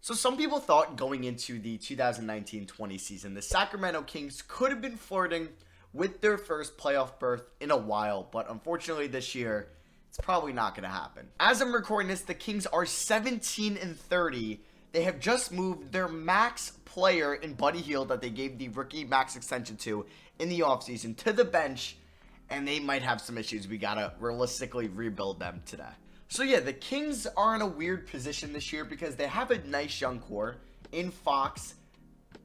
So some people thought going into the 2019-20 season, the Sacramento Kings could have been flirting with their first playoff berth in a while, but unfortunately this year, it's probably not going to happen. As I'm recording this, the Kings are 17-30. They have just moved their max player in Buddy Hield that they gave the rookie max extension to in the offseason to the bench, and they might have some issues. We got to realistically rebuild them today. So yeah, the Kings are in a weird position this year because they have a nice young core in Fox,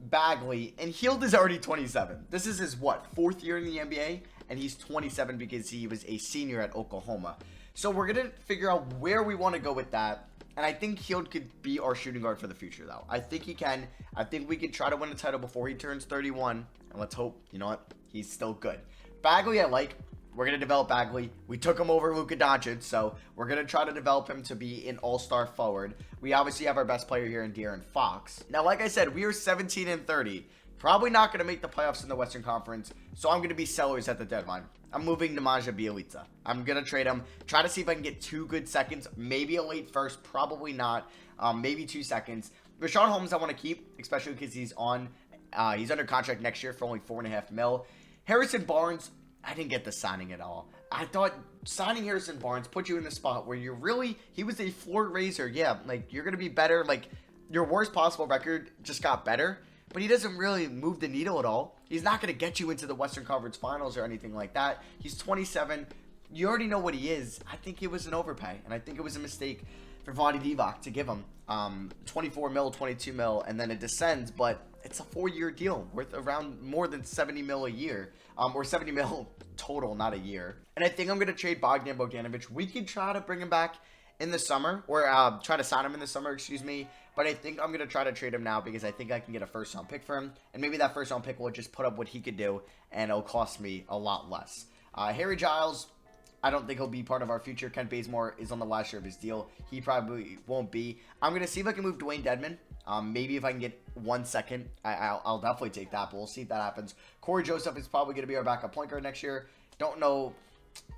Bagley, and Hield is already 27. This is his, fourth year in the NBA? And he's 27 because he was a senior at Oklahoma. So we're going to figure out where we want to go with that. And I think Hield could be our shooting guard for the future, though. I think he can. I think we can try to win a title before he turns 31. And let's hope, you know what, he's still good. Bagley, I like. We're going to develop Bagley. We took him over Luka Doncic, so we're going to try to develop him to be an all-star forward. We obviously have our best player here in De'Aaron Fox. Now, like I said, we are 17-30. Probably not going to make the playoffs in the Western Conference, so I'm going to be sellers at the deadline. I'm moving Nemanja Bjelica. I'm going to trade him, try to see if I can get 2 good seconds, maybe a late first, probably not, maybe 2 seconds. Rashawn Holmes I want to keep, especially because he's under contract next year for only $4.5 million. Harrison Barnes, I didn't get the signing at all. I thought signing Harrison Barnes put you in the spot where he was a floor raiser. Yeah, like, you're going to be better. Like, your worst possible record just got better, but he doesn't really move the needle at all. He's not going to get you into the Western Conference Finals or anything like that. He's 27. You already know what he is. I think it was an overpay, and I think it was a mistake for Vlade Divac to give him 24 mil, 22 mil, and then it descends, but it's a 4-year deal worth around more than 70 mil a year, or 70 mil total, not a year. And I think I'm going to trade Bogdan Bogdanovic. We could try to bring him back in the summer, or try to sign him in the summer, excuse me, but I think I'm going to try to trade him now because I think I can get a first-round pick for him, and maybe that first-round pick will just put up what he could do, and it'll cost me a lot less. Harry Giles, I don't think he'll be part of our future. Kent Bazemore is on the last year of his deal. He probably won't be. I'm going to see if I can move Dwayne Dedmon. Maybe if I can get 1 second, I'll definitely take that, but we'll see if that happens. Corey Joseph is probably going to be our backup point guard next year. Don't know.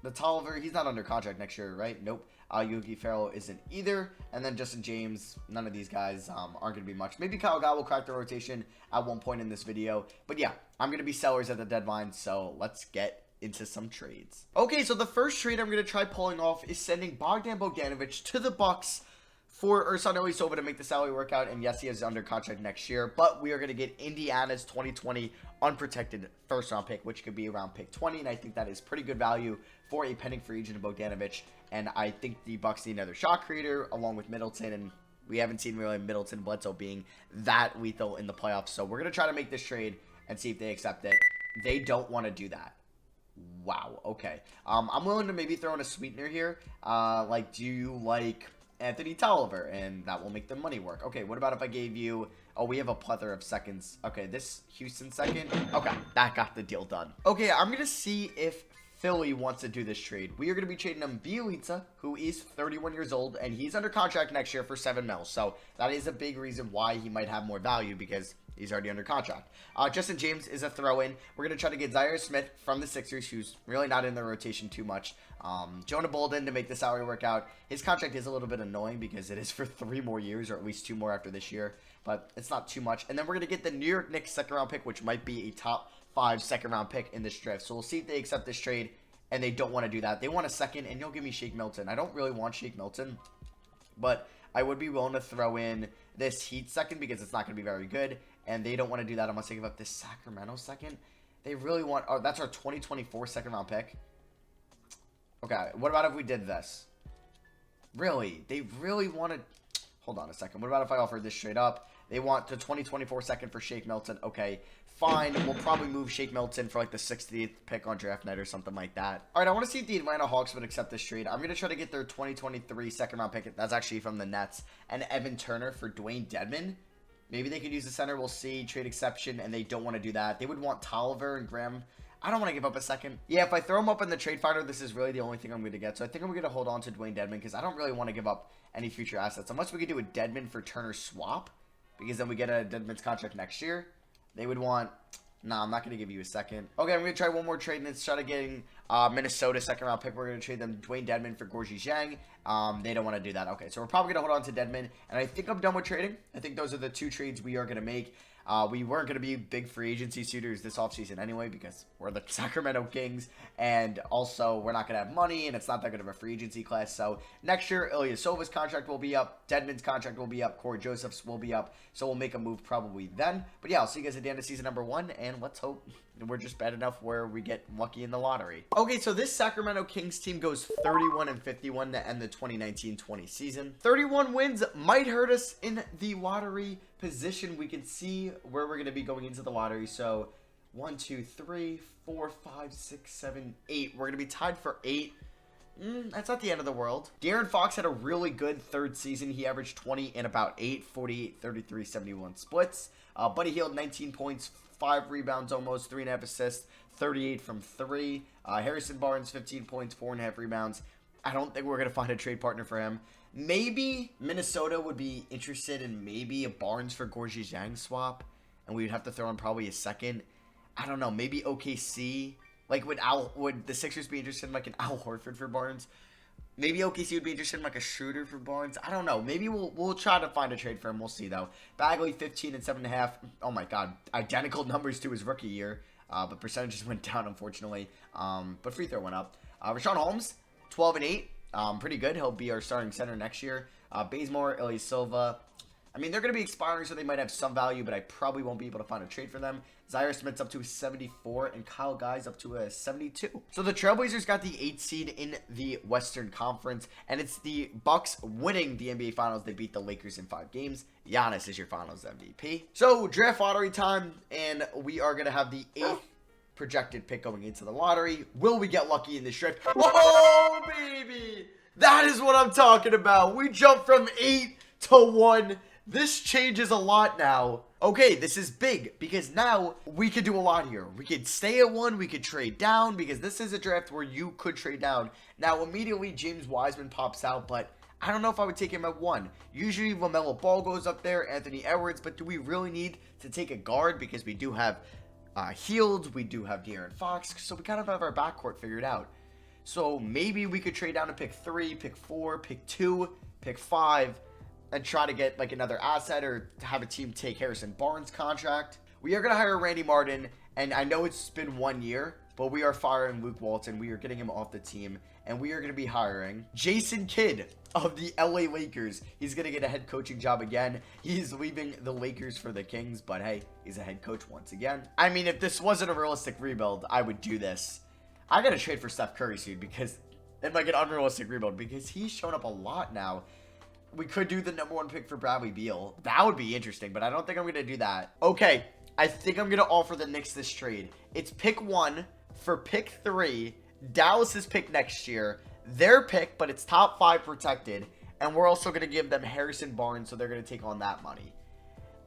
The Tolliver, he's not under contract next year, right? Nope. Yogi Ferrell isn't either. And then Justin James, none of these guys aren't going to be much. Maybe Kyle Guy will crack the rotation at one point in this video. But yeah, I'm going to be sellers at the deadline, so let's get into some trades. Okay, so the first trade I'm going to try pulling off is sending Bogdan Bogdanovic to the Bucks for Ersan Ilyasova to make the salary work out. And yes, he is under contract next year, but we are going to get Indiana's 2020 unprotected first-round pick, which could be around pick 20, and I think that is pretty good value for a pending free agent of Bogdanovic. And I think the Bucks need another shot creator along with Middleton, and we haven't seen really Middleton, Bledsoe being that lethal in the playoffs. So we're going to try to make this trade and see if they accept it. They don't want to do that. Wow, okay. I'm willing to maybe throw in a sweetener here. Like, do you like Anthony Tolliver? And that will make the money work. Okay, what about if I gave you... Oh, we have a plethora of seconds. Okay, this Houston second. Okay, that got the deal done. Okay, I'm going to see if Philly wants to do this trade. We are going to be trading him Bjelica, who is 31 years old, and he's under contract next year for $7 million. So that is a big reason why he might have more value because he's already under contract. Justin James is a throw-in. We're going to try to get Zaire Smith from the Sixers, who's really not in the rotation too much. Jonah Bolden to make the salary work out. His contract is a little bit annoying because it is for 3 more years, or at least 2 more after this year, but it's not too much. And then we're going to get the New York Knicks second-round pick, which might be a top 5 second-round pick in this draft. So we'll see if they accept this trade, and they don't want to do that. They want a second, and you'll give me Shake Milton. I don't really want Shake Milton, but I would be willing to throw in this Heat second because it's not going to be very good, and they don't want to do that unless they give up this Sacramento second. They really want... Oh, that's our 2024 second-round pick. Okay, what about if we did this? Really? They really wanted... Hold on a second. What about if I offered this straight up? They want the 2024 second for Shake Milton. Okay, fine. We'll probably move Shake Milton for like the 60th pick on draft night or something like that. All right, I want to see if the Atlanta Hawks would accept this trade. I'm going to try to get their 2023 second-round pick. That's actually from the Nets. And Evan Turner for Dwayne Dedmon. Maybe they could use the center. We'll see. Trade exception, and they don't want to do that. They would want Tolliver and Graham. I don't want to give up a second. Yeah, if I throw him up in the trade finder, this is really the only thing I'm going to get. So I think I'm going to hold on to Dwayne Dedmon because I don't really want to give up any future assets. Unless we could do a Dedmon for Turner swap, because then we get a Dedmon's contract next year. They would want... Nah, I'm not going to give you a second. Okay, I'm going to try one more trade, and it's try to getting Minnesota second round pick. We're going to trade them Dwayne Dedman for Gorgie Zhang. They don't want to do that. Okay, so we're probably going to hold on to Dedman. And I think I'm done with trading. I think those are the 2 trades we are going to make. We weren't going to be big free agency suitors this offseason anyway because we're the Sacramento Kings. And also, we're not going to have money, and it's not that good of a free agency class. So next year, Ilyasova's contract will be up. Dedman's contract will be up. Corey Joseph's will be up. So we'll make a move probably then. But yeah, I'll see you guys at the end of season number 1. And let's hope we're just bad enough where we get lucky in the lottery. Okay, so this Sacramento Kings team goes 31-51 to end the 2019-20 season. 31 wins might hurt us in the lottery position. We can see where we're going to be going into the lottery. So 1, 2, 3, 4, 5, 6, 7, 8. We're going to be tied for 8. That's not the end of the world. De'Aaron Fox had a really good 3rd season. He averaged 20 in about 8, 48, 33, 71 splits. Buddy Hield, 19 points, 5 rebounds almost, 3.5 assists, 38 from 3. Harrison Barnes, 15 points, 4.5 rebounds. I don't think we're going to find a trade partner for him. Maybe Minnesota would be interested in maybe a Barnes for Gorgie Zhang swap, and we would have to throw in probably a second. I don't know, maybe OKC. Like, would the Sixers be interested in, like, an Al Horford for Barnes? Maybe OKC would be interested in, like, a Schroeder for Barnes. I don't know. Maybe we'll try to find a trade for him. We'll see, though. Bagley, 15 and 7.5. Oh, my God. Identical numbers to his rookie year. But percentages went down, unfortunately. But free throw went up. Rashawn Holmes, 12 and 8. Pretty good. He'll be our starting center next year. Bazemore, Ilyasova. I mean, they're going to be expiring, so they might have some value, but I probably won't be able to find a trade for them. Zaire Smith's up to a 74, and Kyle Guy's up to a 72. So the Trailblazers got the 8th seed in the Western Conference, and it's the Bucks winning the NBA Finals. They beat the Lakers in 5 games. Giannis is your Finals MVP. So draft lottery time, and we are going to have the 8th projected pick going into the lottery. Will we get lucky in this draft? Oh, baby! That is what I'm talking about. We jumped from 8 to 1. This changes a lot now. Okay, this is big because now we could do a lot here. We could stay at 1. We could trade down because this is a draft where you could trade down. Now, immediately, James Wiseman pops out, but I don't know if I would take him at 1. Usually, LaMelo Ball goes up there, Anthony Edwards, but do we really need to take a guard because we do have Hield, we do have De'Aaron Fox, so we kind of have our backcourt figured out. So maybe we could trade down to pick 3, pick 4, pick 2, pick 5, and try to get like another asset or have a team take Harrison Barnes' contract. We are going to hire Randy Martin, and I know it's been 1 year, but we are firing Luke Walton. We are getting him off the team, and we are going to be hiring Jason Kidd of the LA Lakers. He's going to get a head coaching job again. He's leaving the Lakers for the Kings, but hey, he's a head coach once again. I mean, if this wasn't a realistic rebuild, I would do this. I got to trade for Steph Curry soon because it's like an unrealistic rebuild because he's shown up a lot now. We could do the number 1 pick for Bradley Beal. That would be interesting, but I don't think I'm going to do that. Okay, I think I'm going to offer the Knicks this trade. It's pick 1 for pick 3. Dallas's pick next year. Their pick, but it's top 5 protected. And we're also going to give them Harrison Barnes, so they're going to take on that money.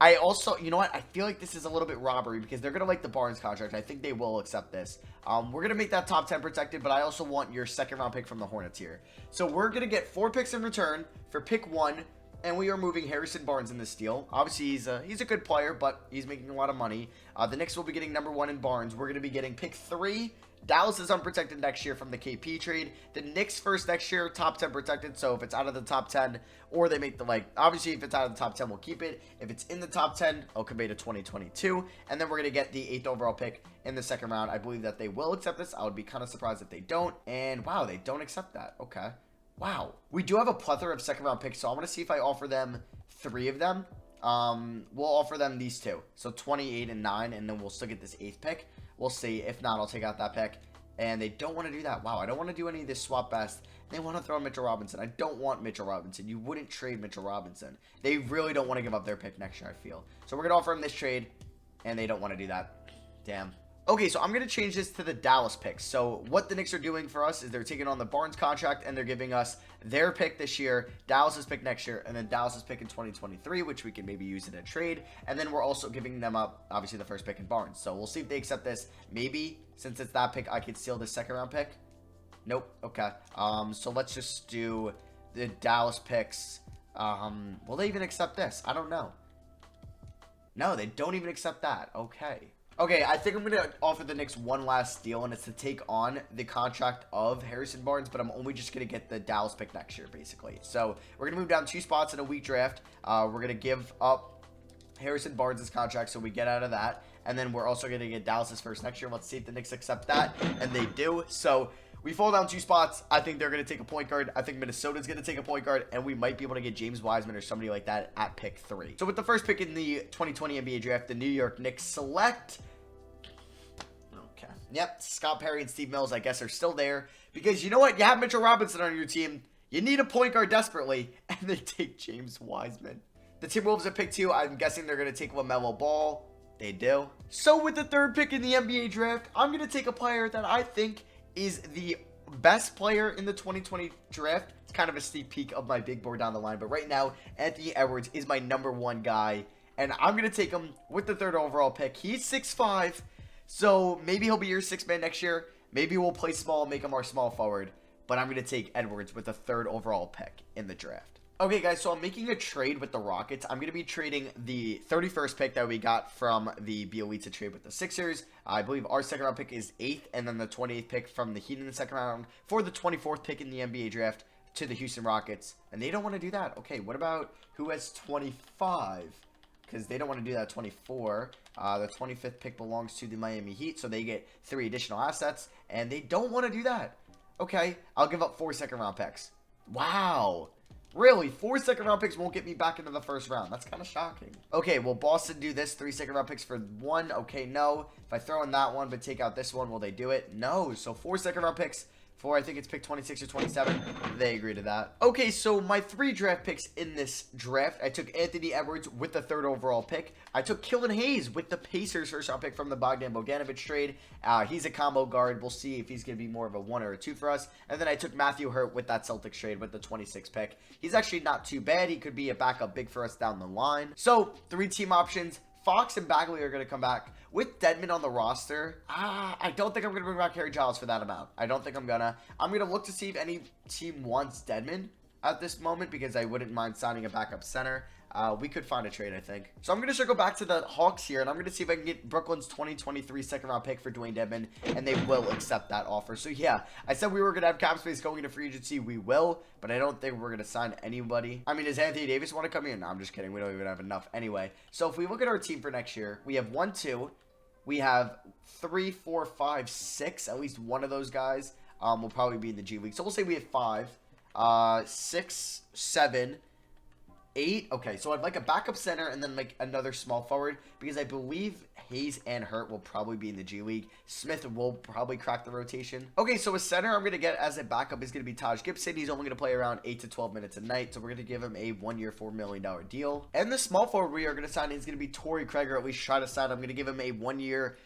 I also, you know what? I feel like this is a little bit robbery because they're going to like the Barnes contract. I think they will accept this. We're going to make that top 10 protected, but I also want your 2nd round pick from the Hornets here. So we're going to get 4 picks in return for pick 1, and we are moving Harrison Barnes in this deal. Obviously, he's a good player, but he's making a lot of money. The Knicks will be getting number 1 in Barnes. We're going to be getting pick 3. Dallas is unprotected next year from the KP trade. The Knicks first next year, top 10 protected. So if it's out of the top 10, or they make the, like, obviously if it's out of the top 10, we'll keep it. If it's in the top 10, it'll convey to 2022. And then we're going to get the 8th overall pick in the 2nd round. I believe that they will accept this. I would be kind of surprised if they don't. And wow, they don't accept that. Okay. Wow. We do have a plethora of 2nd round picks. So I want to see if I offer them 3 of them. We'll offer them these 2. So 28 and 9, and then we'll still get this 8th pick. We'll see. If not, I'll take out that pick. And they don't want to do that. Wow, I don't want to do any of this swap best. They want to throw in Mitchell Robinson. I don't want Mitchell Robinson. You wouldn't trade Mitchell Robinson. They really don't want to give up their pick next year, I feel. So we're going to offer them this trade, and they don't want to do that. Damn. Okay, so I'm going to change this to the Dallas picks. So what the Knicks are doing for us is they're taking on the Barnes contract, and they're giving us their pick this year, Dallas's pick next year, and then Dallas's pick in 2023, which we can maybe use in a trade. And then we're also giving them up, obviously, the first pick in Barnes. So we'll see if they accept this. Maybe, since it's that pick, I could steal the 2nd round pick. Nope. Okay. So let's just do the Dallas picks. Will they even accept this? I don't know. No, they don't even accept that. Okay. Okay, I think I'm going to offer the Knicks one last deal, and it's to take on the contract of Harrison Barnes, but I'm only just going to get the Dallas pick next year, basically. So we're going to move down 2 spots in a weak draft. We're going to give up Harrison Barnes' contract, so we get out of that. And then we're also going to get Dallas' first next year. Let's see if the Knicks accept that, and they do. So we fall down 2 spots. I think they're going to take a point guard. I think Minnesota's going to take a point guard, and we might be able to get James Wiseman or somebody like that at pick 3. So with the first pick in the 2020 NBA draft, the New York Knicks select... Okay. Yep, Scott Perry and Steve Mills, I guess, are still there. Because you know what? You have Mitchell Robinson on your team. You need a point guard desperately, and they take James Wiseman. The Timberwolves at pick 2. I'm guessing they're going to take LaMelo Ball. They do. So with the 3rd pick in the NBA draft, I'm going to take a player that I think is the best player in the 2020 draft. It's kind of a sneak peek of my big board down the line. But right now, Anthony Edwards is my #1 guy. And I'm going to take him with the 3rd overall pick. He's 6'5". So maybe he'll be your 6th man next year. Maybe we'll play small, make him our small forward. But I'm going to take Edwards with the 3rd overall pick in the draft. Okay, guys, so I'm making a trade with the Rockets. I'm going to be trading the 31st pick that we got from the BOE to trade with the Sixers. I believe our 2nd round pick is 8th, and then the 28th pick from the Heat in the 2nd round for the 24th pick in the NBA draft to the Houston Rockets. And they don't want to do that. Okay, what about who has 25? Because they don't want to do that 24. The 25th pick belongs to the Miami Heat, so they get 3 additional assets, and they don't want to do that. Okay, I'll give up 4 2nd round picks. Wow. Really? 4 2nd round picks won't get me back into the 1st round. That's kind of shocking. Okay, will Boston do this? 3 2nd round picks for 1? Okay, no. If I throw in that one but take out this one, will they do it? No. So 4 2nd round picks for, I think it's pick 26 or 27. They agree to that. Okay, so my 3 draft picks in this draft. I took Anthony Edwards with the 3rd overall pick. I took Killian Hayes with the Pacers 1st round pick from the Bogdan Bogdanovic trade. He's a combo guard. We'll see if he's going to be more of a 1 or a 2 for us. And then I took Matthew Hurt with that Celtics trade with the 26th pick. He's actually not too bad. He could be a backup big for us down the line. So 3 team options. Fox and Bagley are going to come back. With Dedmon on the roster, I don't think I'm going to bring back Harry Giles for that amount. I don't think I'm going to. I'm going to look to see if any team wants Dedmon at this moment, because I wouldn't mind signing a backup center. We could find a trade, I think. So I'm going to circle back to the Hawks here, and I'm going to see if I can get Brooklyn's 2023 2nd round pick for Dwayne Dedmon, and they will accept that offer. So yeah, I said we were going to have cap space going into free agency. We will, but I don't think we're going to sign anybody. I mean, does Anthony Davis want to come here? No, I'm just kidding. We don't even have enough anyway. So if we look at our team for next year, we have 1, 2. We have 3, 4, 5, 6. At least one of those guys will probably be in the G League. So we'll say we have 5, 6, 7, 8. Okay, so I'd like a backup center and then like another small forward, because I believe Hayes and Hurt will probably be in the G League. Smith will probably crack the rotation. Okay, so a center I'm going to get as a backup is going to be Taj Gibson. He's only going to play around 8 to 12 minutes a night, so we're going to give him a 1-year, $4 million deal. And the small forward we are going to sign is going to be Torrey Craig, or at least try to sign. I'm going to give him a 1-year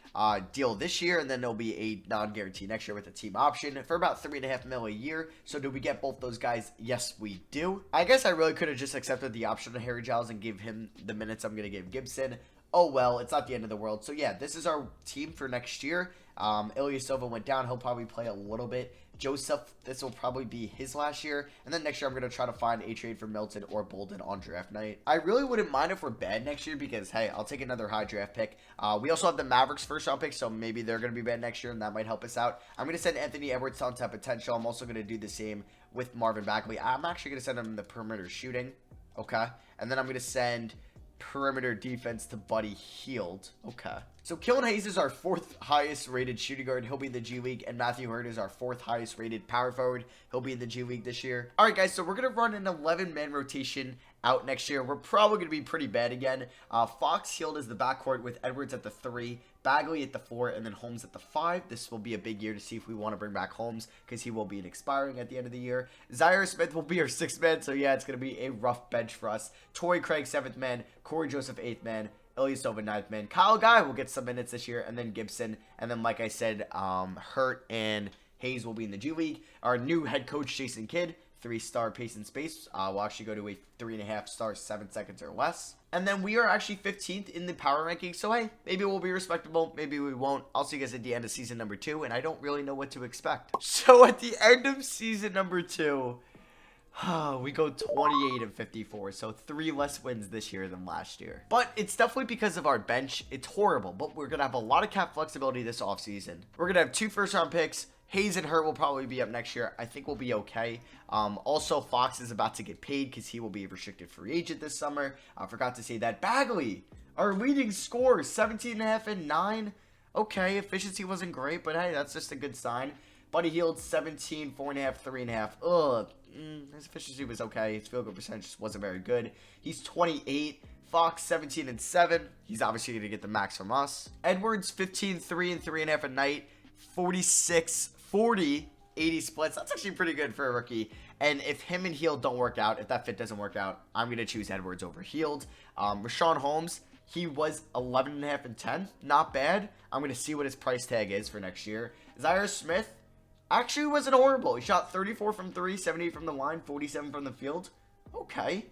deal this year, and then there'll be a non-guarantee next year with a team option for about $3.5 million a year. So do we get both those guys? Yes, we do. I guess I really could have just accepted the option of Harry Giles and give him the minutes I'm going to give Gibson. Oh well, it's not the end of the world. So yeah, this is our team for next year. Ilyasova went down. He'll probably play a little bit. Joseph, this will probably be his last year. And then next year, I'm going to try to find a trade for Milton or Bolden on draft night. I really wouldn't mind if we're bad next year, because, hey, I'll take another high draft pick. We also have the Mavericks 1st round pick, so maybe they're going to be bad next year, and that might help us out. I'm going to send Anthony Edwards to untapped potential. I'm also going to do the same with Marvin Bagley. I'm actually going to send him the perimeter shooting. Okay. And then I'm going to send perimeter defense to Buddy Hield. Okay. So Killian Hayes is our 4th highest rated shooting guard. He'll be in the G League. And Matthew Hurt is our 4th highest rated power forward. He'll be in the G League this year. All right, guys. So we're going to run an 11-man rotation out next year. We're probably going to be pretty bad again. Fox Hield is the backcourt with Edwards at the 3, Bagley at the 4, and then Holmes at the 5. This will be a big year to see if we want to bring back Holmes, because he will be expiring at the end of the year. Zaire Smith will be our 6th man. So yeah, it's going to be a rough bench for us. Torrey Craig 7th man, Corey Joseph 8th man, Ilyasova 9th man. Kyle Guy will get some minutes this year, and then Gibson, and then like I said, Hurt and Hayes will be in the G League. Our new head coach, Jason Kidd, 3-star pace and space. We'll actually go to a 3.5 stars, 7 seconds or less. And then we are actually 15th in the power rankings. So, hey, maybe we'll be respectable. Maybe we won't. I'll see you guys at the end of season number 2. And I don't really know what to expect. So, at the end of season number 2, We go 28-54, so 3 less wins this year than last year. But it's definitely because of our bench. It's horrible, but we're going to have a lot of cap flexibility this offseason. We're going to have 2 first-round picks. Hayes and Hurt will probably be up next year. I think we'll be okay. Also, Fox is about to get paid because he will be a restricted free agent this summer. I forgot to say that. Bagley, our leading scorer, 17.5 and 9. Okay, efficiency wasn't great, but hey, that's just a good sign. Buddy Hield, 17, 4.5, 3.5. Ugh. His efficiency was okay. His field goal percentage just wasn't very good. He's 28. Fox, 17 and 7. He's obviously going to get the max from us. Edwards, 15, 3 and 3.5 a night. 46, 40, 80 splits. That's actually pretty good for a rookie. And if him and Hield don't work out, if that fit doesn't work out, I'm going to choose Edwards over Hield. Rashawn Holmes, he was 11.5 and 10. Not bad. I'm going to see what his price tag is for next year. Zaire Smith actually wasn't horrible. He shot 34 from 3, 78 from the line, 47 from the field. Okay.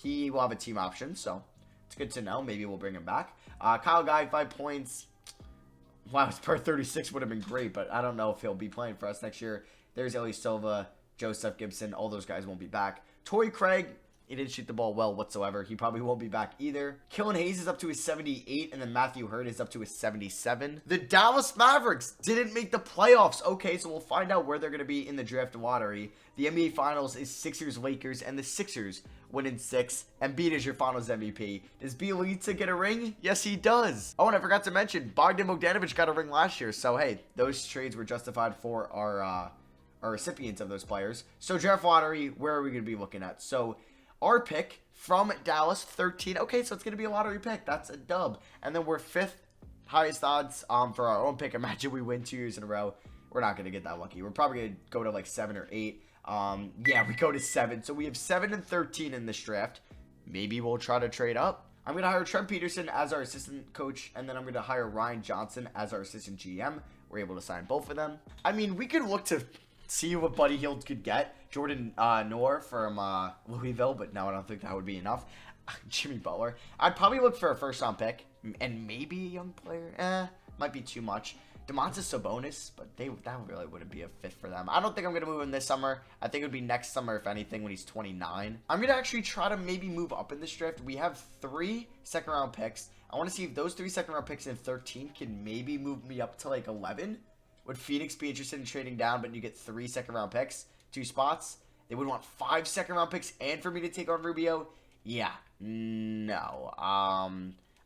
He will have a team option, so it's good to know. Maybe we'll bring him back. Kyle Guy, 5 points. Wow, his per 36 would have been great, but I don't know if he'll be playing for us next year. There's Eli Silva, Joseph Gibson. All those guys won't be back. Torrey Craig, he didn't shoot the ball well whatsoever. He probably won't be back either. Killian Hayes is up to his 78, and then Matthew Hurt is up to his 77. The Dallas Mavericks didn't make the playoffs. Okay, so we'll find out where they're going to be in the draft lottery. The NBA Finals is Sixers-Lakers, and the Sixers win in 6. Embiid is your Finals MVP. Does Bielitsa get a ring? Yes, he does. Oh, and I forgot to mention, Bogdan Bogdanovic got a ring last year. So, hey, those trades were justified for our recipients of those players. So, draft lottery, where are we going to be looking at? So, our pick from Dallas, 13. Okay, so it's going to be a lottery pick. That's a dub. And then we're 5th highest odds for our own pick. Imagine we win 2 years in a row. We're not going to get that lucky. We're probably going to go to like 7 or 8. Yeah, we go to 7. So we have 7 and 13 in this draft. Maybe we'll try to trade up. I'm going to hire Trent Peterson as our assistant coach. And then I'm going to hire Ryan Johnson as our assistant GM. We're able to sign both of them. I mean, we could look to see what Buddy Hield could get. Jordan Noor from Louisville, but no, I don't think that would be enough. Jimmy Butler. I'd probably look for a first-round pick and maybe a young player. Might be too much. Domantas Sabonis, but that really wouldn't be a fit for them. I don't think I'm going to move him this summer. I think it would be next summer, if anything, when he's 29. I'm going to actually try to maybe move up in this draft. We have 3 second-round picks. I want to see if those 3 second-round picks in 13 can maybe move me up to like 11. Would Phoenix be interested in trading down, but you get 3 second-round picks, 2 spots? They would want 5 second-round picks and for me to take on Rubio? Yeah, no. I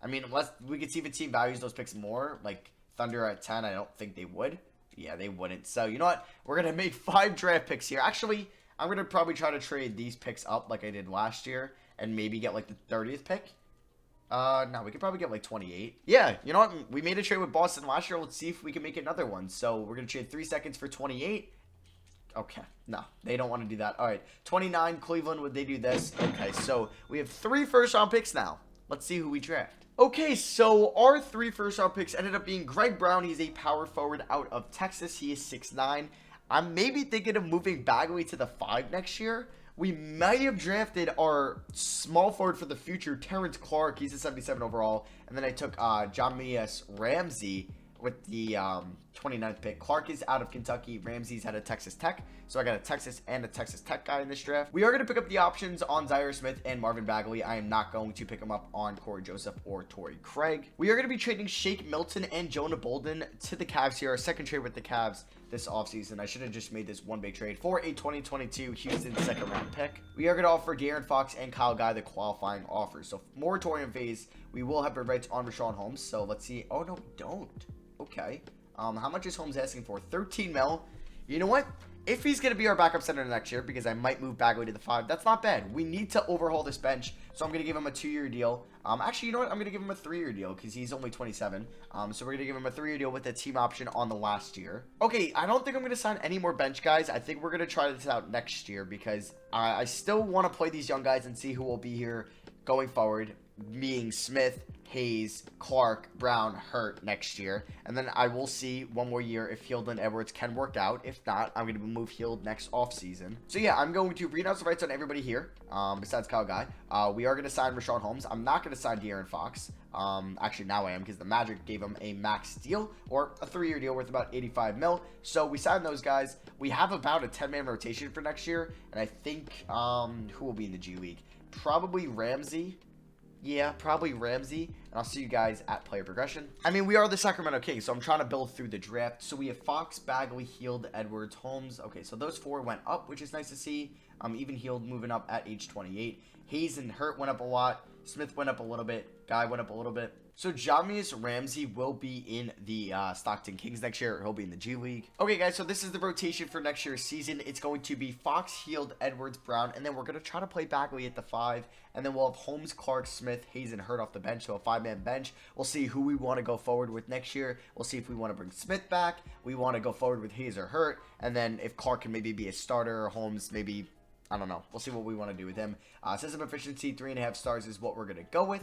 mean, unless we could see if a team values those picks more, like Thunder at 10, I don't think they would. Yeah, they wouldn't. So, you know what? We're going to make 5 draft picks here. Actually, I'm going to probably try to trade these picks up like I did last year and maybe get like the 30th pick. No, we could probably get like 28. Yeah, you know what? We made a trade with Boston last year. Let's see if we can make another one. So we're going to trade 3 seconds for 28. Okay, no, they don't want to do that. All right, 29, Cleveland, would they do this? Okay, so we have 3 first-round picks now. Let's see who we draft. Okay, so our 3 first-round picks ended up being Greg Brown. He's a power forward out of Texas. He is 6'9". I'm maybe thinking of moving Bagley to the 5 next year. We might have drafted our small forward for the future, Terrence Clark. He's a 77 overall. And then I took Jamias Ramsey with the 29th pick. Clark is out of Kentucky. Ramsey's out of Texas Tech. So I got a Texas and a Texas Tech guy in this draft. We are going to pick up the options on Zaire Smith and Marvin Bagley. I am not going to pick them up on Corey Joseph or Torrey Craig. We are going to be trading Shake Milton and Jonah Bolden to the Cavs here. Our second trade with the Cavs this offseason. I should have just made this one big trade for a 2022 Houston second round pick. We are going to offer De'Aaron Fox and Kyle Guy the qualifying offers. So moratorium phase, we will have the rights on Rashawn Holmes. So let's see. Oh, no, we don't. Okay. How much is Holmes asking for? 13 mil. You know what? If he's going to be our backup center next year, because I might move Bagley to the 5, that's not bad. We need to overhaul this bench, so I'm going to give him a 2-year deal. Actually, you know what? I'm going to give him a 3-year deal, because he's only 27. So we're going to give him a 3-year deal with a team option on the last year. Okay, I don't think I'm going to sign any more bench guys. I think we're going to try this out next year, because I still want to play these young guys and see who will be here going forward. being Smith, Hayes, Clark, Brown, Hurt next year. And then I will see one more year if Hield and Edwards can work out. If not, I'm going to move Hield next offseason. So yeah, I'm going to renounce the rights on everybody here, besides Kyle Guy. We are going to sign Rashawn Holmes. I'm not going to sign De'Aaron Fox. Actually, now I am, because the Magic gave him a max deal, or a 3-year deal worth about 85 mil. So we signed those guys. We have about a 10-man rotation for next year. And I think, who will be in the G League? Probably Ramsey. Yeah, probably Ramsey. And I'll see you guys at player progression. I mean, we are the Sacramento Kings, so I'm trying to build through the draft. So we have Fox, Bagley, Hield, Edwards, Holmes. Okay, so those 4 went up, which is nice to see. Even Hield moving up at age 28. Hayes and Hurt went up a lot. Smith went up a little bit. Guy went up a little bit. So Jamius Ramsey will be in the Stockton Kings next year. He'll be in the G League. Okay, guys, so this is the rotation for next year's season. It's going to be Fox, Hield, Edwards, Brown, and then we're going to try to play Bagley at the 5. And then we'll have Holmes, Clark, Smith, Hayes, and Hurt off the bench. So a 5-man bench. We'll see who we want to go forward with next year. We'll see if we want to bring Smith back. We want to go forward with Hayes or Hurt. And then if Clark can maybe be a starter, or Holmes maybe... I don't know. We'll see what we want to do with him. System efficiency, 3.5 stars is what we're going to go with.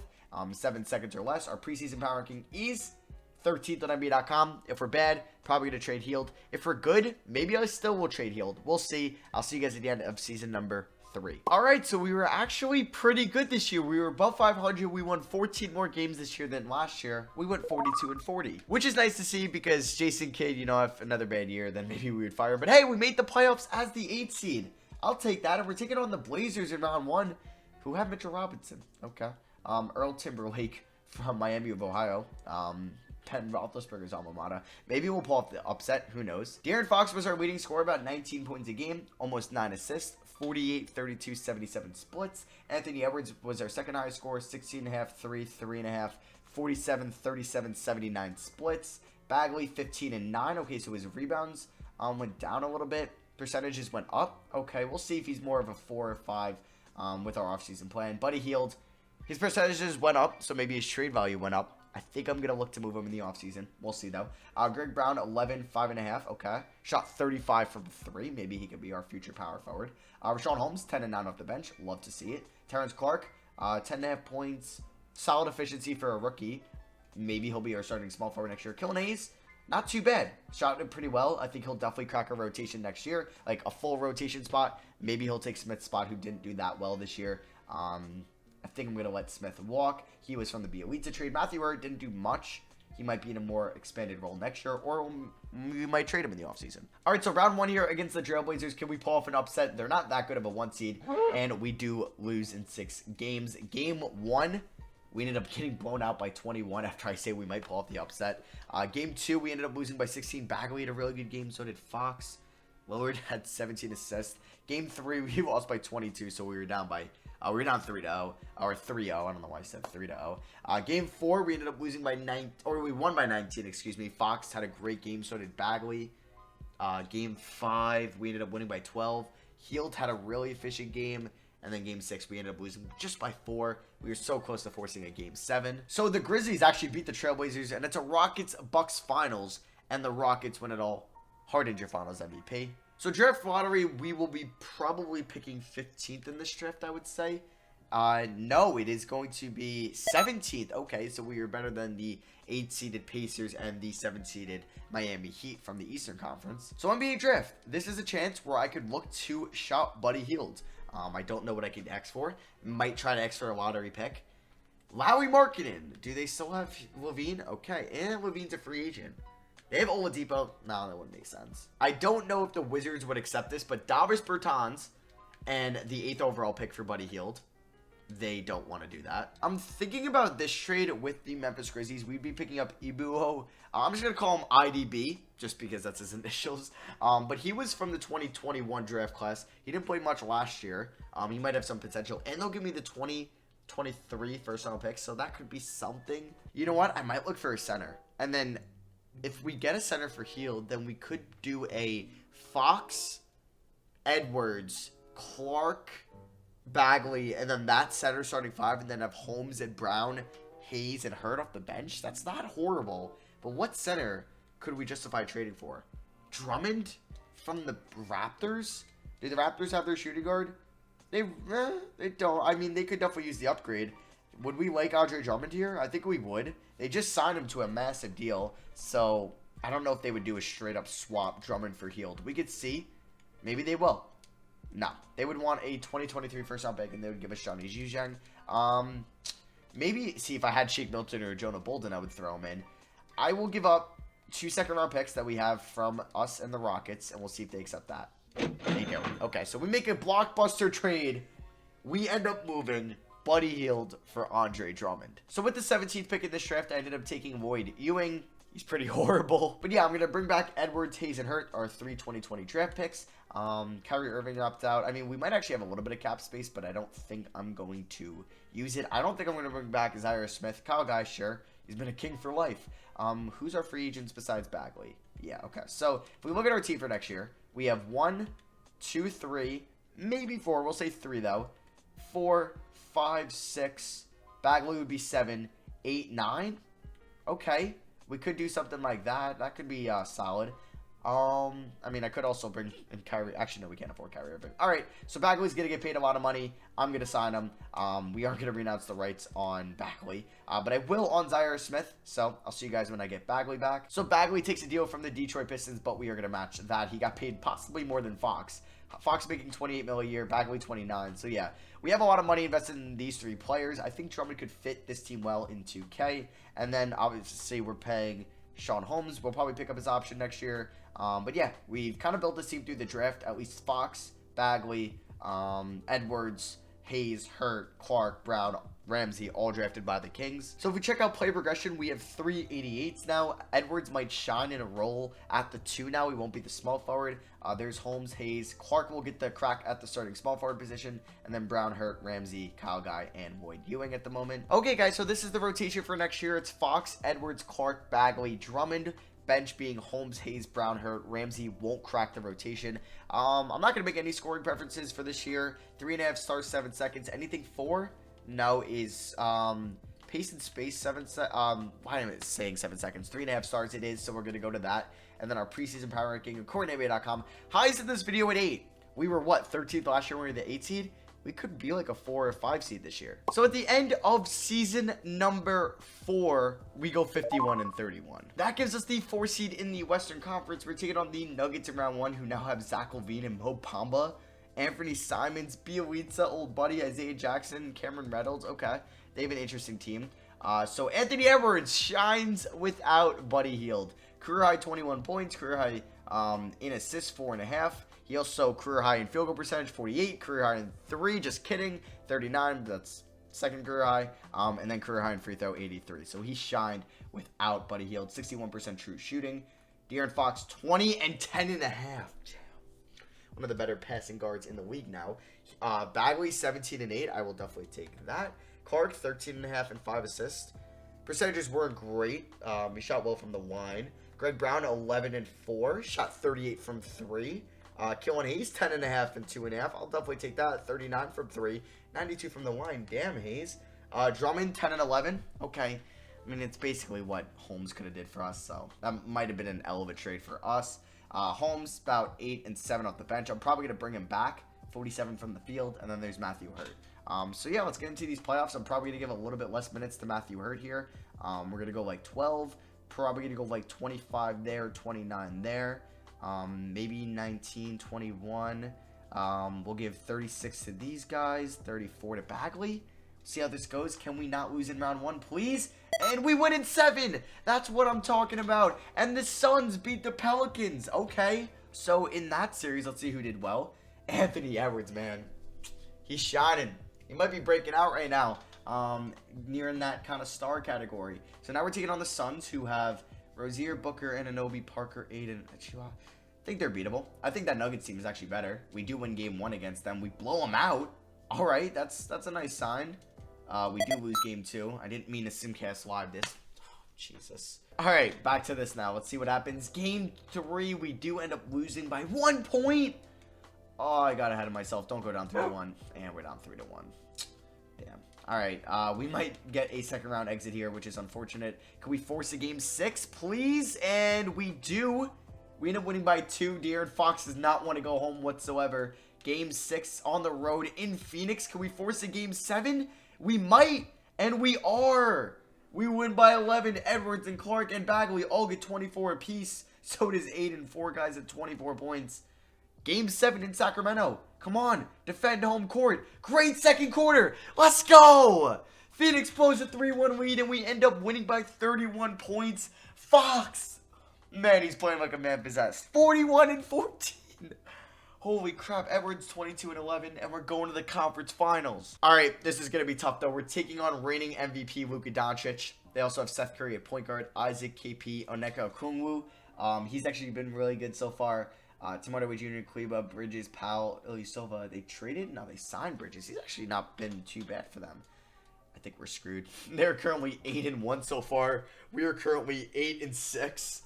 7 seconds or less. Our preseason power ranking is 13th on NBA.com. If we're bad, probably going to trade Hield. If we're good, maybe I still will trade Hield. We'll see. I'll see you guys at the end of season number 3. Alright, so we were actually pretty good this year. We were above 500. We won 14 more games this year than last year. We went 42-40, which is nice to see because Jason Kidd, you know, if another bad year, then maybe we would fire. But hey, we made the playoffs as the 8th seed. I'll take that. And we're taking on the Blazers in round 1, who have Mitchell Robinson. Okay. Earl Timberlake from Miami of Ohio. Ben Roethlisberger's alma mater. Maybe we'll pull off the upset. Who knows? De'Aaron Fox was our leading scorer, about 19 points a game, almost 9 assists, 48, 32, 77 splits. Anthony Edwards was our second highest scorer, 16.5, 3, 3.5, 47, 37, 79 splits. Bagley, 15 and 9. Okay, so his rebounds went down a little bit. Percentages went up. Okay, we'll see if he's more of a 4 or 5 with our offseason plan. Buddy Hield, his percentages went up, so maybe his trade value went up. I think I'm going to look to move him in the offseason. We'll see, though. Greg Brown, 11, 5.5. Okay. Shot 35 from 3. Maybe he could be our future power forward. Rashawn Holmes, 10 and 9 off the bench. Love to see it. Terrence Clark, 10.5 points. Solid efficiency for a rookie. Maybe he'll be our starting small forward next year. Killen Hayes, not too bad. Shot it pretty well. I think he'll definitely crack a rotation next year. Like a full rotation spot. Maybe he'll take Smith's spot, who didn't do that well this year. I think I'm going to let Smith walk. He was from the Bielitsa trade. Matthew Hurt didn't do much. He might be in a more expanded role next year, or we might trade him in the offseason. All right, so round 1 here against the Trailblazers. Can we pull off an upset? They're not that good of a 1 seed, and we do lose in 6 games. Game 1, we ended up getting blown out by 21 after I say we might pull off the upset. Game 2, we ended up losing by 16. Bagley had a really good game. So did Fox. Lillard had 17 assists. Game 3, we lost by 22, so we were down by... we were down 3-0, or 3-0. I don't know why I said 3-0. Game 4, we ended up losing by 9, or we won by 19, excuse me. Fox had a great game, so did Bagley. Game 5, we ended up winning by 12. Hield had a really efficient game. And then game 6, we ended up losing just by 4. We were so close to forcing a game 7. So the Grizzlies actually beat the Trailblazers, and it's a Rockets-Bucks finals. And the Rockets win it all. Harden's your finals MVP. So draft lottery, we will be probably picking 15th in this draft, I would say. No, it is going to be 17th. Okay, so we are better than the 8-seeded Pacers and the 7-seeded Miami Heat from the Eastern Conference. So NBA draft, this is a chance where I could look to shop Buddy Hield. I don't know what I can X for. Might try to X for a lottery pick. Lauri Markkanen. Do they still have Levine? Okay, and Levine's a free agent. They have Oladipo. No, that wouldn't make sense. I don't know if the Wizards would accept this, but Davis Bertans and the 8th overall pick for Buddy Hield, they don't want to do that. I'm thinking about this trade with the Memphis Grizzlies. We'd be picking up Ibuho. I'm just going to call him IDB, just because that's his initials. But he was from the 2021 draft class. He didn't play much last year. He might have some potential. And they'll give me the 2023 first-round pick, so that could be something. You know what? I might look for a center. And then if we get a center for Hield, then we could do a Fox, Edwards, Clark, Bagley, and then that center starting 5, and then have Holmes and Brown, Hayes, and Hurt off the bench. That's not horrible. But what center could we justify trading for? Drummond from the Raptors? Do the Raptors have their shooting guard? They don't. I mean, they could definitely use the upgrade. Would we like Andre Drummond here? I think we would. They just signed him to a massive deal, so I don't know if they would do a straight-up swap Drummond for Hield. We could see. Maybe they will. No. They would want a 2023 first-round pick, and they would give us Johnny Zhuzheng. Maybe, see, if I had Shake Milton or Jonah Bolden, I would throw him in. I will give up 2 second-round picks that we have from us and the Rockets, and we'll see if they accept that. They do. Okay, so we make a blockbuster trade. We end up moving Buddy Hield for Andre Drummond. So with the 17th pick in this draft, I ended up taking Void Ewing. He's pretty horrible. But yeah, I'm going to bring back Edwards, Hayes, and Hurt, our 3 2020 draft picks. Kyrie Irving opted out. I mean, we might actually have a little bit of cap space, but I don't think I'm going to use it. I don't think I'm going to bring back Zaire Smith. Kyle Guy, sure. He's been a king for life. Who's our free agents besides Bagley? Yeah, okay. So if we look at our team for next year, we have 1, 2, 3, maybe 4. We'll say 3, though. 4, 5, 6. Bagley would be 7, 8, 9. Okay. We could do something like that. That could be solid. I mean, I could also bring in Kyrie. Actually, no, we can't afford Kyrie Irving. All right, so Bagley's going to get paid a lot of money. I'm going to sign him. We aren't going to renounce the rights on Bagley, but I will on Zaire Smith, so I'll see you guys when I get Bagley back. So Bagley takes a deal from the Detroit Pistons, but we are going to match that. He got paid possibly more than Fox. Fox making $28 million a year, Bagley $29. So yeah, we have a lot of money invested in these 3 players. I think Drummond could fit this team well in 2K. And then obviously we're paying Sean Holmes. We'll probably pick up his option next year. But yeah, we've kind of built this team through the draft. At least Fox, Bagley, Edwards, Hayes, Hurt, Clark, Brown, Ramsey, all drafted by the Kings. So if we check out play progression, we have 3 88s now. Edwards might shine in a role at the 2 now. He won't be the small forward. There's Holmes, Hayes. Clark will get the crack at the starting small forward position. And then Brown, Hurt, Ramsey, Kyle Guy, and Void Ewing at the moment. Okay, guys, so this is the rotation for next year. It's Fox, Edwards, Clark, Bagley, Drummond. Bench being Holmes, Hayes, Brown, Hurt. Ramsey won't crack the rotation. I'm not going to make any scoring preferences for this year. 3.5 stars, 7 seconds. Anything 4? No, is pace and space 7 why am I saying 7 seconds? 3.5 stars it is, so we're going to go to that. And then our preseason power ranking, CourtNBA.com. Highs in this video at 8. We were, what, 13th last year when we were the 8 seed? We could be like a 4 or 5 seed this year. So at the end of season number 4, we go 51 and 31. That gives us the 4 seed in the Western Conference. We're taking on the Nuggets in round 1, who now have Zach LaVine and Mo Bamba. Anthony Simons, Bielitsa, old buddy, Isaiah Jackson, Cameron Reynolds. Okay, they have an interesting team. So Anthony Edwards shines without Buddy Hield. Career high 21 points, career high in assists 4.5. He also career high in field goal percentage 48, career high in 3, just kidding, 39. That's second career high, and then career high in free throw 83. So he shined without Buddy Hield. 61% true shooting. De'Aaron Fox 20 and 10.5. One of the better passing guards in the league now. Bagley 17 and 8. I will definitely take that. Clark 13.5 and 5 assists. Percentages weren't great. He shot well from the line. Greg Brown 11 and 4. Shot 38 from 3. Killen Hayes 10.5 and 2.5. I'll definitely take that. 39 from 3. 92 from the line. Damn, Hayes. Drummond 10 and 11. Okay. I mean, it's basically what Holmes could have did for us, so that might have been an hell of a trade for us. Holmes about 8 and 7 off the bench. I'm probably going to bring him back. 47 from the field, and then there's Matthew Hurt. So yeah, let's get into these playoffs. I'm probably going to give a little bit less minutes to Matthew Hurt here. We're going to go like 12. Probably going to go like 25 there, 29 there. Maybe 19, 21. We'll give 36 to these guys, 34 to Bagley. See how this goes. Can we not lose in round 1, please? And we win in 7. That's what I'm talking about. And the Suns beat the Pelicans. Okay. So in that series, let's see who did well. Anthony Edwards, man. He's shining. He might be breaking out right now. Nearing that kind of star category. So now we're taking on the Suns, who have Rozier, Booker, Anunoby, Parker, Aiden, Achua. I think they're beatable. I think that Nuggets team is actually better. We do win game 1 against them. We blow them out. All right, that's a nice sign. We do lose game 2. I didn't mean to simcast live this. Oh, Jesus. All right, back to this now. Let's see what happens. Game 3, we do end up losing by 1 point. Oh, I got ahead of myself. Don't go down 3-1. And we're down 3-1. Damn. All right, we might get a second round exit here, which is unfortunate. Can we force a game 6, please? And we do. We end up winning by 2. De'Aaron Fox does not want to go home whatsoever. Game 6 on the road in Phoenix. Can we force a game 7? We might. And we are. We win by 11. Edwards and Clark and Bagley all get 24 apiece. So does 8 and 4 guys at 24 points. Game 7 in Sacramento. Come on. Defend home court. Great second quarter. Let's go. Phoenix blows a 3-1 lead and we end up winning by 31 points. Fox. Man, he's playing like a man possessed. 41 and 14. Holy crap, Edwards 22 and 11, and we're going to the conference finals. All right, this is going to be tough, though. We're taking on reigning MVP Luka Doncic. They also have Seth Curry at point guard, Isaac, KP, Onyeka Okongwu. He's actually been really good so far. Tim Hardaway Jr., Kleba, Bridges, Powell, Ilyasova. They traded? No, they signed Bridges. He's actually not been too bad for them. I think we're screwed. They're currently 8 and 1 so far. We are currently 8 and 6.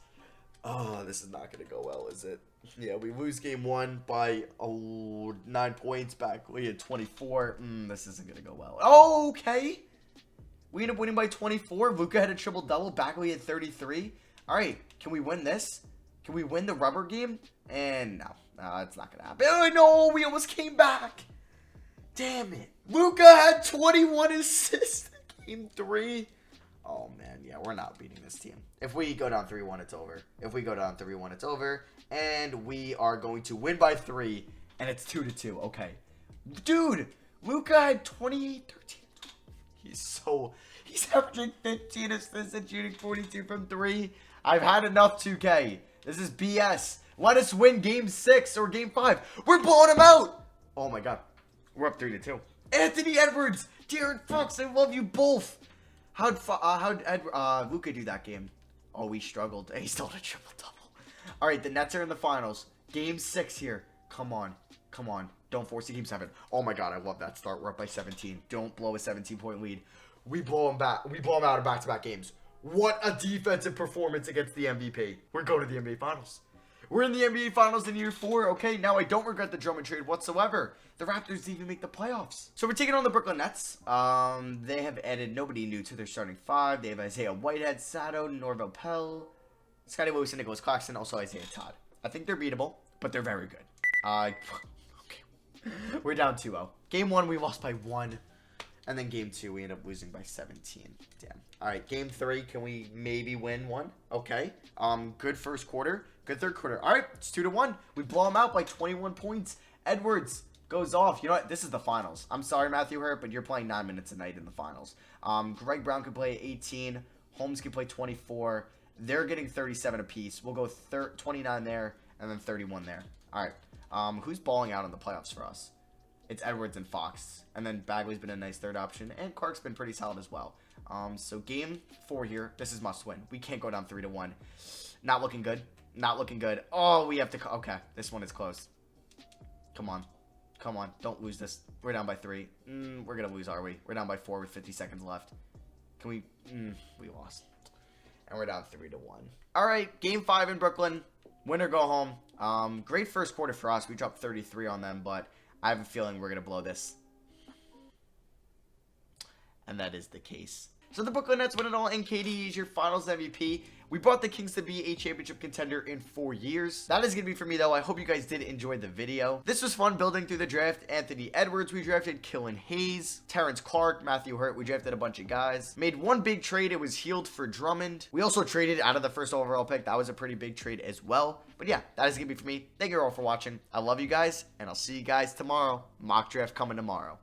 Oh, this is not going to go well, is it? Yeah, we lose game 1 by 9 points. Bagley at 24. This isn't going to go well. Oh, okay. We end up winning by 24. Luka had a triple-double. Bagley at 33. All right, can we win this? Can we win the rubber game? And no, it's not going to happen. Oh, no, we almost came back. Damn it. Luka had 21 assists in game 3. Oh, man, yeah, we're not beating this team. If we go down 3-1, it's over. If we go down 3-1, it's over. And we are going to win by 3, and it's 2-2. Okay. Dude, Luka had 28, 13, 12. He's averaging 15 assists and shooting 42 from 3. I've had enough, 2K. This is BS. Let us win game 6 or game 5. We're blowing him out. Oh, my God. We're up 3-2. Anthony Edwards, De'Aaron Fox, I love you both. How'd Luka do that game? Oh, we struggled. He still had a triple-double. All right, the Nets are in the finals. Game 6 here. Come on. Come on. Don't force a game 7. Oh, my God. I love that start. We're up by 17. Don't blow a 17-point lead. We blow them back. We blow them out in back-to-back games. What a defensive performance against the MVP. We're going to the NBA Finals. We're in the NBA Finals in year 4. Okay, now I don't regret the Drummond trade whatsoever. The Raptors didn't even make the playoffs. So we're taking on the Brooklyn Nets. They have added nobody new to their starting 5. They have Isaiah Whitehead, Sato, Norvell Pell, Scotty Lewis, and Nicholas Claxton, also Isaiah Todd. I think they're beatable, but they're very good. Okay. We're down 2-0. Game 1, we lost by 1. And then game 2, we end up losing by 17. Damn. All right, game 3, can we maybe win 1? Okay. Good first quarter. Good third quarter. All right, it's 2-1. We blow them out by 21 points. Edwards goes off. You know what? This is the finals. I'm sorry, Matthew Hurt, but you're playing 9 minutes a night in the finals. Greg Brown could play 18. Holmes could play 24. They're getting 37 apiece. We'll go 29 there and then 31 there. All right. Who's balling out in the playoffs for us? It's Edwards and Fox. And then Bagley's been a nice third option. And Clark's been pretty solid as well. So game 4 here. This is must win. We can't go down 3-1. Not looking good. Not looking good. Oh, we have to... Okay, this one is close. Come on. Come on. Don't lose this. We're down by 3. We're going to lose, are we? We're down by 4 with 50 seconds left. Can we... we lost. And we're down 3-1. All right, game 5 in Brooklyn. Win or go home. Great first quarter for us. We dropped 33 on them, but I have a feeling we're going to blow this. And that is the case. So the Brooklyn Nets win it all, and KD is your finals MVP. We brought the Kings to be a championship contender in 4 years. That is going to be for me, though. I hope you guys did enjoy the video. This was fun building through the draft. Anthony Edwards, we drafted Killian Hayes, Terrence Clark, Matthew Hurt. We drafted a bunch of guys. Made one big trade. It was Healed for Drummond. We also traded out of the first overall pick. That was a pretty big trade as well. But yeah, that is going to be for me. Thank you all for watching. I love you guys, and I'll see you guys tomorrow. Mock draft coming tomorrow.